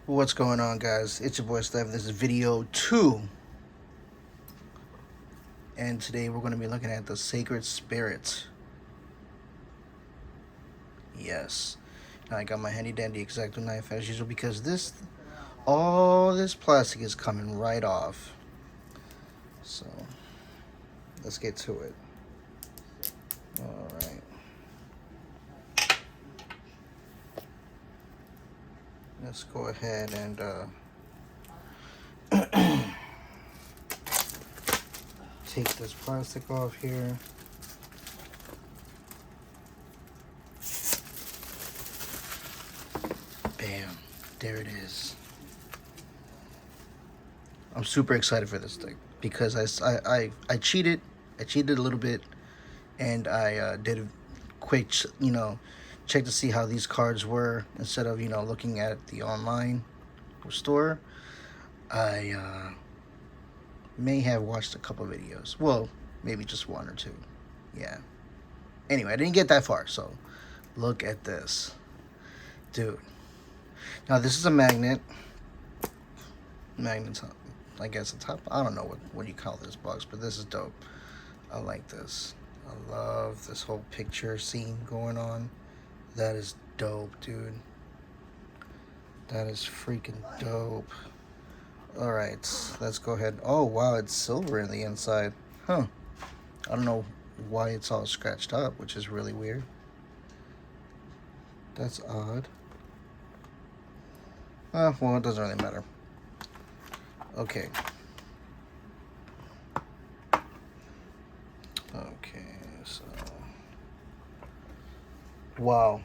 What's going on, guys? It's your boy Steph. This is video 2, and today we're going to be looking at the Sacred Spirit. Yes, now I got my handy dandy X-Acto knife as usual because all this plastic is coming right off. So let's get to it. All right. Let's go ahead and take this plastic off here. Bam. There it is. I'm super excited for this thing because I cheated. I cheated a little bit, and I did a quick, check to see how these cards were instead of, looking at the online store. I may have watched a couple videos. Well, maybe just one or two. Yeah. Anyway, I didn't get that far, so look at this. Dude. Now, this is a magnet. Magnet's, I guess, the top. I don't know what you call this box, but this is dope. I like this. I love this whole picture scene going on. That is dope, dude. That is freaking dope. Alright, let's go ahead. Oh, wow, it's silver in the inside. Huh. I don't know why it's all scratched up, which is really weird. That's odd. Well, it doesn't really matter. Okay. Okay, so... Wow.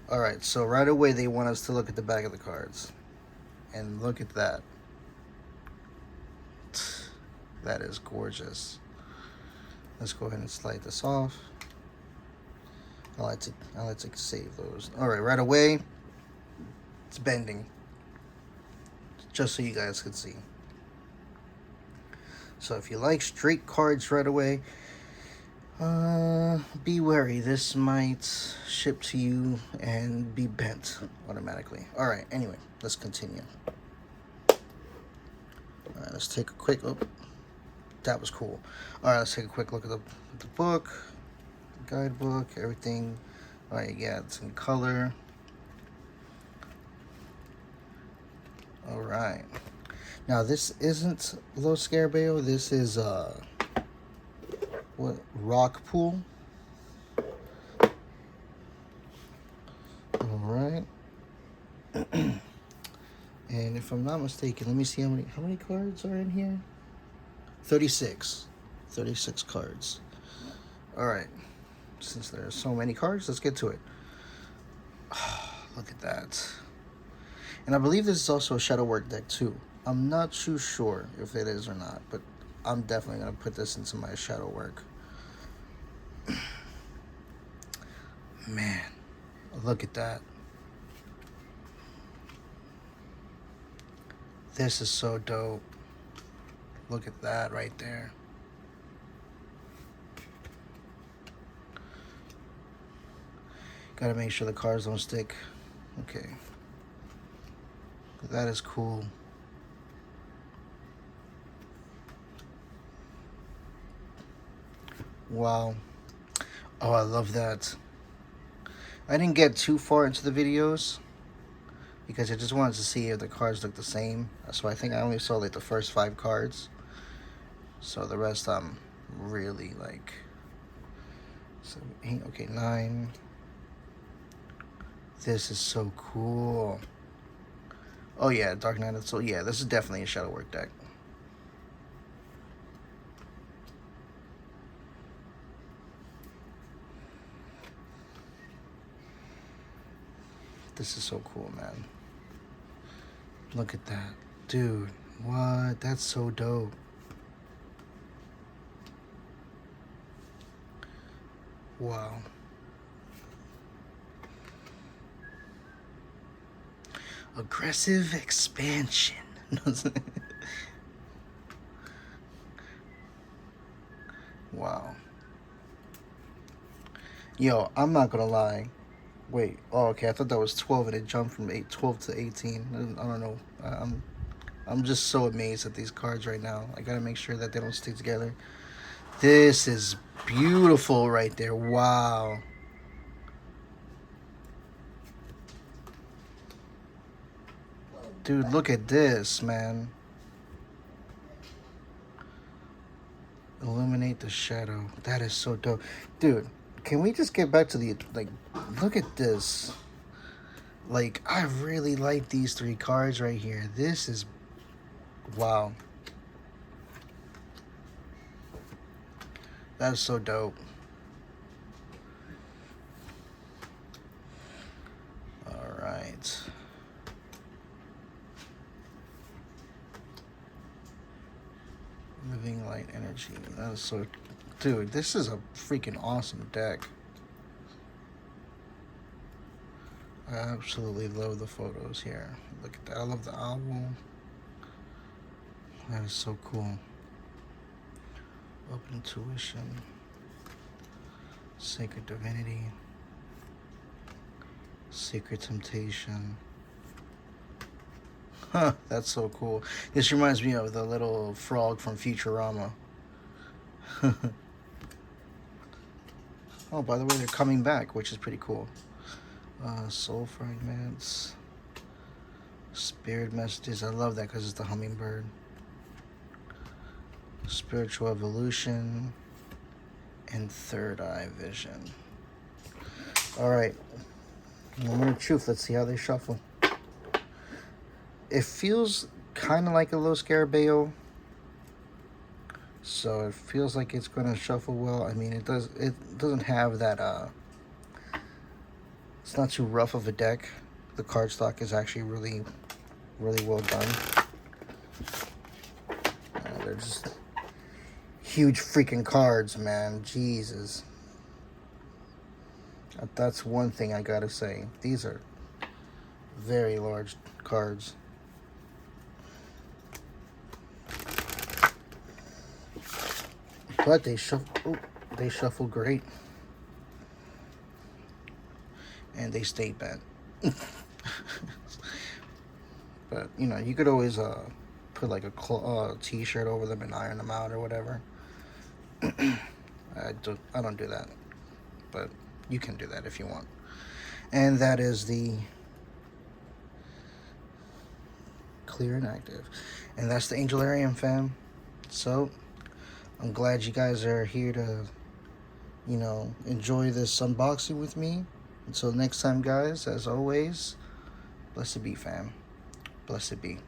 Alright, so right away they want us to look at the back of the cards. And look at that. That is gorgeous. Let's go ahead and slide this off. I like to save those. Alright, right away, it's bending. Just so you guys can see. So if you like straight cards right away, be wary. This might ship to you and be bent automatically. Alright, anyway, let's continue. Alright, let's take a quick look. That was cool. Alright, let's take a quick look at the book, the guidebook, everything. Alright, yeah, it's in color. Alright. Now, this isn't Los Scarabeo. This is, Rock Pool. Alright. And if I'm not mistaken, let me see how many cards are in here. 36 cards. Alright, since there are so many cards, let's get to it. Look at that. And I believe this is also a shadow work deck too. I'm not too sure if it is or not, but I'm definitely going to put this into my shadow work. Man, look at that. This is so dope. Look at that right there. Gotta make sure the cards don't stick. Okay. That is cool. Wow. Oh, I love that. I didn't get too far into the videos because I just wanted to see if the cards look the same. So I think I only saw like the first 5 cards. So the rest I'm really like 7, 8, okay, 9. This is so cool. Oh yeah, Dark Knight of the Soul. Yeah, this is definitely a shadow work deck. This is so cool, man. Look at that. Dude, what? That's so dope. Wow. Aggressive expansion. Wow. Yo, I'm not gonna lie. Wait. Oh, okay. I thought that was 12, and it jumped from 12 to 18. I don't know. I'm just so amazed at these cards right now. I gotta make sure that they don't stick together. This is beautiful right there. Wow. Dude, look at this, man. Illuminate the shadow. That is so dope. Dude, can we just get back to the, like, look at this. Like, I really like these 3 cards right here. This is, wow. That is so dope. All right. Living light energy. That is so, dude, this is a freaking awesome deck. I absolutely love the photos here. Look at that. I love the owl. That is so cool. Open intuition. Sacred divinity. Sacred temptation. Huh, that's so cool. This reminds me of the little frog from Futurama. Oh, by the way, they're coming back, which is pretty cool. Soul fragments. Spirit messages. I love that because it's the hummingbird. Spiritual evolution. And third eye vision. Alright. Moment of truth. Let's see how they shuffle. It feels kind of like a Los Scarabeo, so it feels like it's going to shuffle well. I mean, it doesn't have that, it's not too rough of a deck. The cardstock is actually really, really well done. They're just huge freaking cards, man. Jesus. That's one thing I gotta say. These are very large cards. But they shuffle great. And they stay bent. But, you know, you could always put like a t-shirt over them and iron them out or whatever. I don't do that. But you can do that if you want. And that is the clear and active. And that's the Angelarium, fam. So I'm glad you guys are here to, you know, enjoy this unboxing with me. Until next time, guys, as always, blessed be, fam. Blessed be.